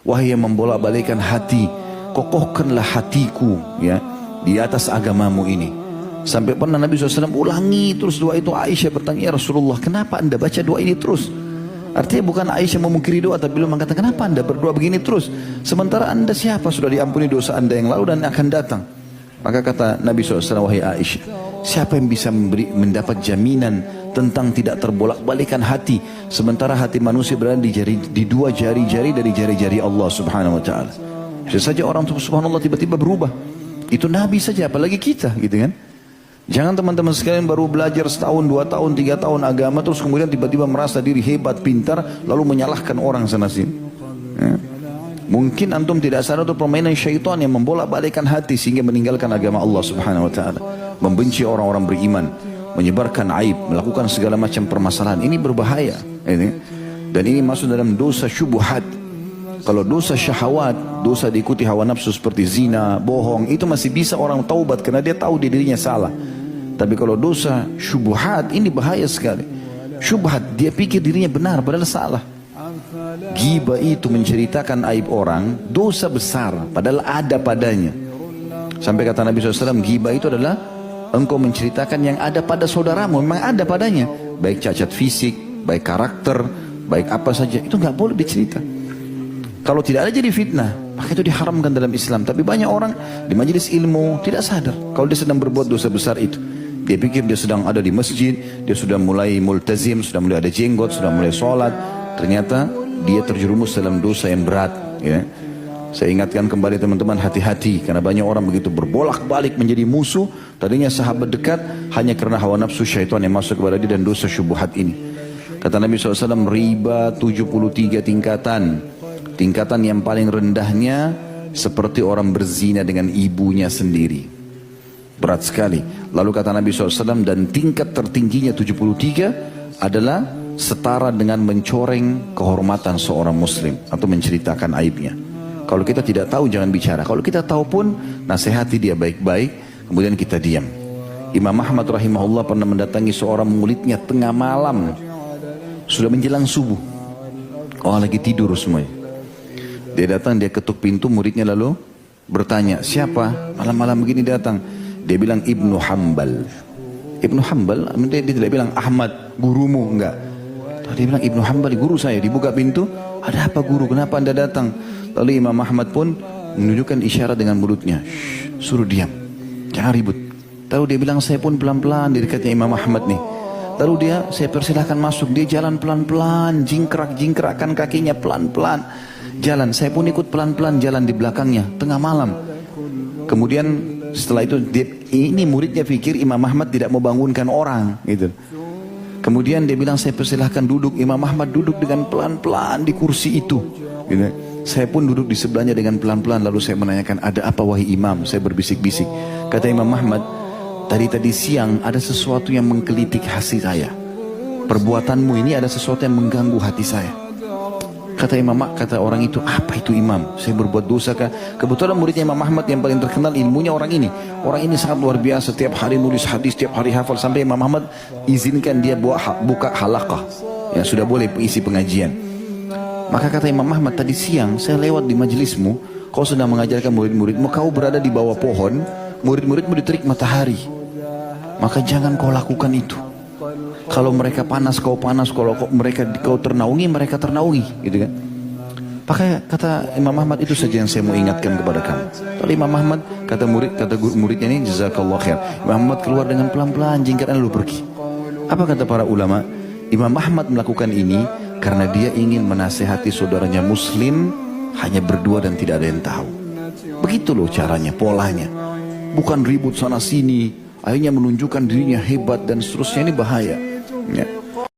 Wahai yang membolak-balikkan hati, kokohkanlah hatiku ya di atas agamamu ini. Sampai pernah Nabi SAW ulangi terus doa itu. Aisyah bertanya, ya Rasulullah, kenapa anda baca doa ini terus? Artinya bukan Aisyah memungkiri doa, tapi beliau mengatakan, kenapa anda berdoa begini terus? Sementara anda siapa? Sudah diampuni dosa anda yang lalu dan akan datang. Maka kata Nabi SAW, wahai Aisyah, siapa yang bisa mendapat jaminan tentang tidak terbolak-balikan hati, sementara hati manusia berada di dua jari-jari dari jari-jari Allah Subhanahu Wa Taala. Bisa saja orang subhanallah tiba-tiba berubah. Itu Nabi saja, apalagi kita, gitu kan? Jangan teman-teman sekalian baru belajar setahun, 2 tahun, 3 tahun agama, terus kemudian tiba-tiba merasa diri hebat, pintar, lalu menyalahkan orang sana sini. Ya. Mungkin antum tidak sadar itu permainan syaitan yang membolak-balikkan hati sehingga meninggalkan agama Allah Subhanahu Wa Taala, membenci orang-orang beriman, menyebarkan aib, melakukan segala macam permasalahan. Ini berbahaya. Dan ini masuk dalam dosa syubhat. Kalau dosa syahwat, dosa diikuti hawa nafsu seperti zina, bohong, itu masih bisa orang taubat karena dia tahu dirinya salah. Tapi kalau dosa syubhat, ini bahaya sekali. Syubhat, dia pikir dirinya benar padahal salah. Ghibah itu menceritakan aib orang, dosa besar padahal ada padanya. Sampai kata Nabi SAW, ghibah itu adalah engkau menceritakan yang ada pada saudaramu, memang ada padanya, baik cacat fisik, baik karakter, baik apa saja, itu nggak boleh dicerita. Kalau tidak ada jadi fitnah, maka itu diharamkan dalam Islam. Tapi banyak orang di majelis ilmu tidak sadar kalau dia sedang berbuat dosa besar itu. Dia pikir dia sedang ada di masjid, dia sudah mulai multazim, sudah mulai ada jenggot, sudah mulai sholat. Ternyata dia terjerumus dalam dosa yang berat. Ya. Saya ingatkan kembali teman-teman, hati-hati, karena banyak orang begitu berbolak-balik menjadi musuh. Tadinya sahabat dekat hanya karena hawa nafsu syaitan yang masuk kepada dia dan dosa syubhat ini. Kata Nabi SAW, riba 73 tingkatan. Tingkatan yang paling rendahnya seperti orang berzina dengan ibunya sendiri. Berat sekali. Lalu kata Nabi SAW, dan tingkat tertingginya 73 adalah setara dengan mencoreng kehormatan seorang muslim atau menceritakan aibnya. Kalau kita tidak tahu jangan bicara. Kalau kita tahu pun nasihati dia baik-baik, kemudian kita diam. Imam Ahmad rahimahullah pernah mendatangi seorang muridnya tengah malam. Sudah menjelang subuh. Orang lagi tidur semuanya. Dia datang, dia ketuk pintu, muridnya lalu bertanya, siapa? Malam-malam begini datang. Dia bilang Ibnu Hanbal. Ibnu Hanbal, dia tidak bilang Ahmad, gurumu, enggak. Dia bilang Ibnu Hanbal, guru saya. Dibuka pintu, ada apa guru? Kenapa anda datang? Lalu Imam Ahmad pun menunjukkan isyarat dengan mulutnya, suruh diam, jangan ribut. Lalu dia bilang, saya pun pelan-pelan di dekatnya Imam Ahmad nih. Lalu saya persilahkan masuk. Dia jalan pelan-pelan, jingkrak-jingkrakkan kakinya pelan-pelan. Jalan, saya pun ikut pelan-pelan jalan di belakangnya, tengah malam. Kemudian setelah itu ini muridnya pikir Imam Ahmad tidak mau bangunkan orang gitu. Kemudian dia bilang, saya persilahkan duduk. Imam Ahmad duduk dengan pelan-pelan di kursi itu gitu. Saya pun duduk di sebelahnya dengan pelan-pelan. Lalu saya menanyakan, ada apa wahai imam? Saya berbisik-bisik. Kata Imam Ahmad, tadi siang ada sesuatu yang menggelitik hati saya. Perbuatanmu ini ada sesuatu yang mengganggu hati saya. Kata orang itu, apa itu imam? Saya berbuat dosa kah? Kebetulan muridnya Imam Ahmad yang paling terkenal ilmunya orang ini. Orang ini sangat luar biasa, setiap hari nulis hadis, setiap hari hafal. Sampai Imam Ahmad izinkan dia buka halaqah. Ya sudah boleh isi pengajian. Maka kata Imam Ahmad, tadi siang saya lewat di majelismu, kau sedang mengajarkan murid-muridmu, kau berada di bawah pohon, murid-muridmu diterik matahari. Maka jangan kau lakukan itu. Kalau mereka panas, kau panas. Kalau kau ternaungi, mereka ternaungi, gitu kan? Maka kata Imam Ahmad, itu saja yang saya mau ingatkan kepada kamu. Lalu Imam Ahmad kata muridnya ini, jazakallah khair. Imam Ahmad keluar dengan pelan-pelan, jingkrak lalu pergi. Apa kata para ulama? Imam Ahmad melakukan ini karena dia ingin menasehati saudaranya muslim hanya berdua dan tidak ada yang tahu. Begitu loh caranya, polanya. Bukan ribut sana sini, akhirnya menunjukkan dirinya hebat dan seterusnya. Ini bahaya. Ya.